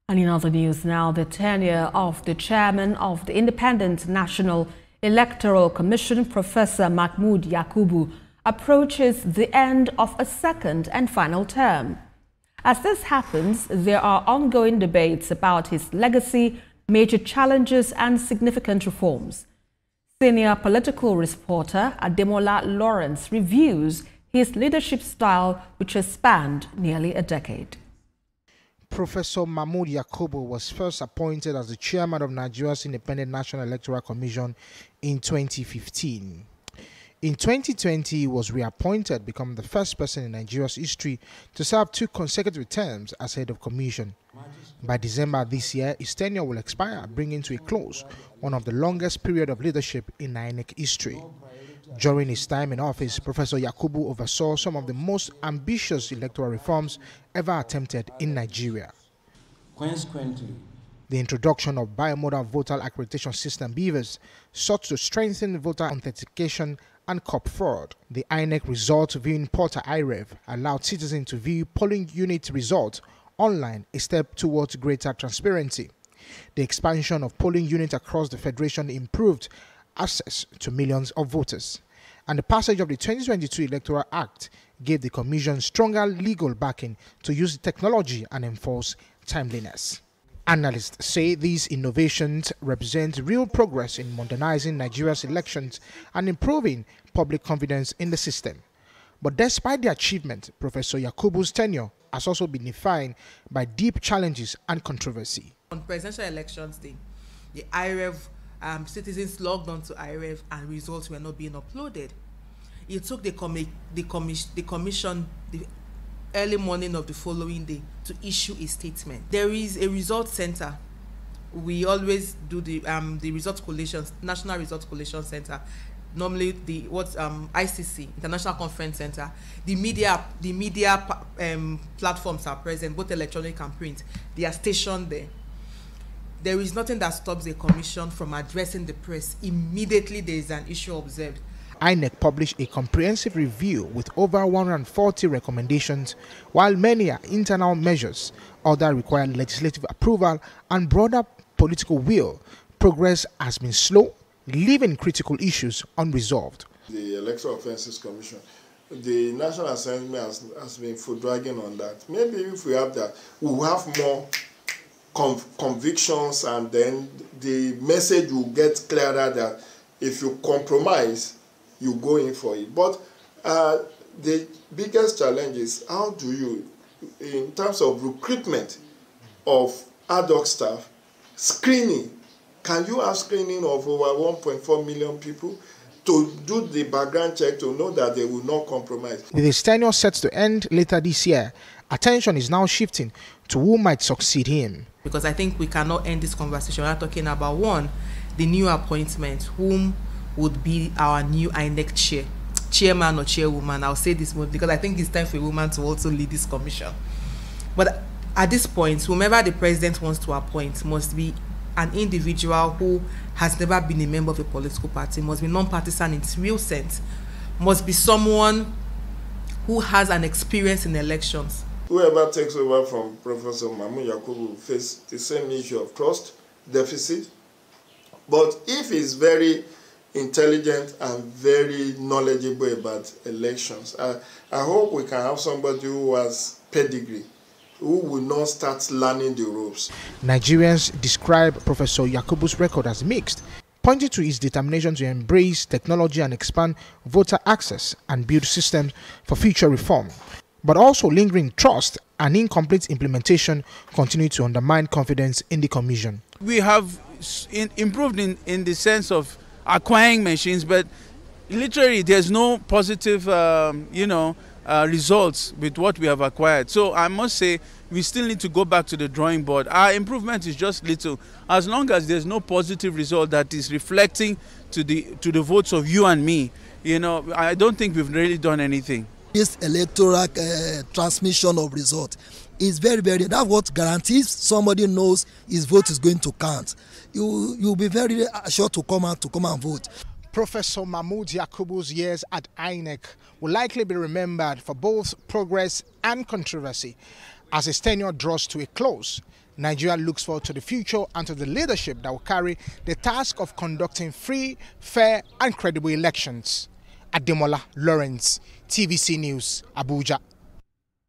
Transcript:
And in other news now, the tenure of the chairman of the Independent National Electoral Commission, Professor Mahmood Yakubu, approaches the end of a second and final term. As this happens, there are ongoing debates about his legacy, major challenges and significant reforms. Senior political reporter Ademola Lawrence reviews his leadership style, which has spanned nearly a decade. Professor Mahmood Yakubu was first appointed as the chairman of Nigeria's Independent National Electoral Commission in 2015. In 2020, he was reappointed, becoming the first person in Nigeria's history to serve 2 consecutive terms as head of commission. By December this year, his tenure will expire, bringing to a close one of the longest periods of leadership in INEC history. During his time in office, Professor Yakubu oversaw some of the most ambitious electoral reforms ever attempted in Nigeria. Consequently, the introduction of biomodal voter accreditation system (BVAS) sought to strengthen voter authentication and curb fraud. The INEC result viewing portal IREV allowed citizens to view polling unit results online, a step towards greater transparency. The expansion of polling units across the Federation improved access to millions of voters. And the passage of the 2022 Electoral Act gave the Commission stronger legal backing to use technology and enforce timeliness. Analysts say these innovations represent real progress in modernizing Nigeria's elections and improving public confidence in the system. But despite the achievement, Professor Yakubu's tenure has also been defined by deep challenges and controversy. On presidential elections day, the IREV citizens logged on to IREV and results were not being uploaded. It took the commission the early morning of the following day to issue a statement. There is a result center. We always do the result collations, National Result Collation Center. Normally the ICC, International Conference Center. The media platforms are present, both electronic and print. They are stationed there. There is nothing that stops the commission from addressing the press immediately there is an issue observed. INEC published a comprehensive review with over 140 recommendations, while many are internal measures, others require legislative approval and broader political will. Progress has been slow, leaving critical issues unresolved. The Electoral Offences Commission, the National Assembly has been foot dragging on that. Maybe if we have that, we'll have more convictions, and then the message will get clearer that if you compromise, you go in for it. But the biggest challenge is how do you, in terms of recruitment of ad hoc staff, screening, can you have screening of over 1.4 million people to do the background check to know that they will not compromise? With his tenure set to end later this year, attention is now shifting to who might succeed him. Because I think we cannot end this conversation without talking about one, the new appointment, whom would be our new INEC chairman or chairwoman. I'll say this because I think it's time for a woman to also lead this commission. But at this point, whomever the president wants to appoint must be an individual who has never been a member of a political party, must be non-partisan in its real sense, must be someone who has an experience in elections. Whoever takes over from Professor Mahmood Yakubu will face the same issue of trust deficit. But if he's very intelligent and very knowledgeable about elections, I hope we can have somebody who has pedigree, who will not start learning the ropes. Nigerians describe Professor Yakubu's record as mixed, pointing to his determination to embrace technology and expand voter access and build systems for future reform. But also lingering trust and incomplete implementation continue to undermine confidence in the commission. We have improved in the sense of acquiring machines, but literally there's no positive, results with what we have acquired. So I must say we still need to go back to the drawing board. Our improvement is just little. As long as there's no positive result that is reflecting to the votes of you and me, I don't think we've really done anything. This electoral transmission of result is very, that's what guarantees somebody knows his vote is going to count. You'll be very sure to come and vote. Professor Mahmood Yakubu's years at INEC will likely be remembered for both progress and controversy. As his tenure draws to a close, Nigeria looks forward to the future and to the leadership that will carry the task of conducting free, fair and credible elections. Ademola Lawrence, TVC News, Abuja.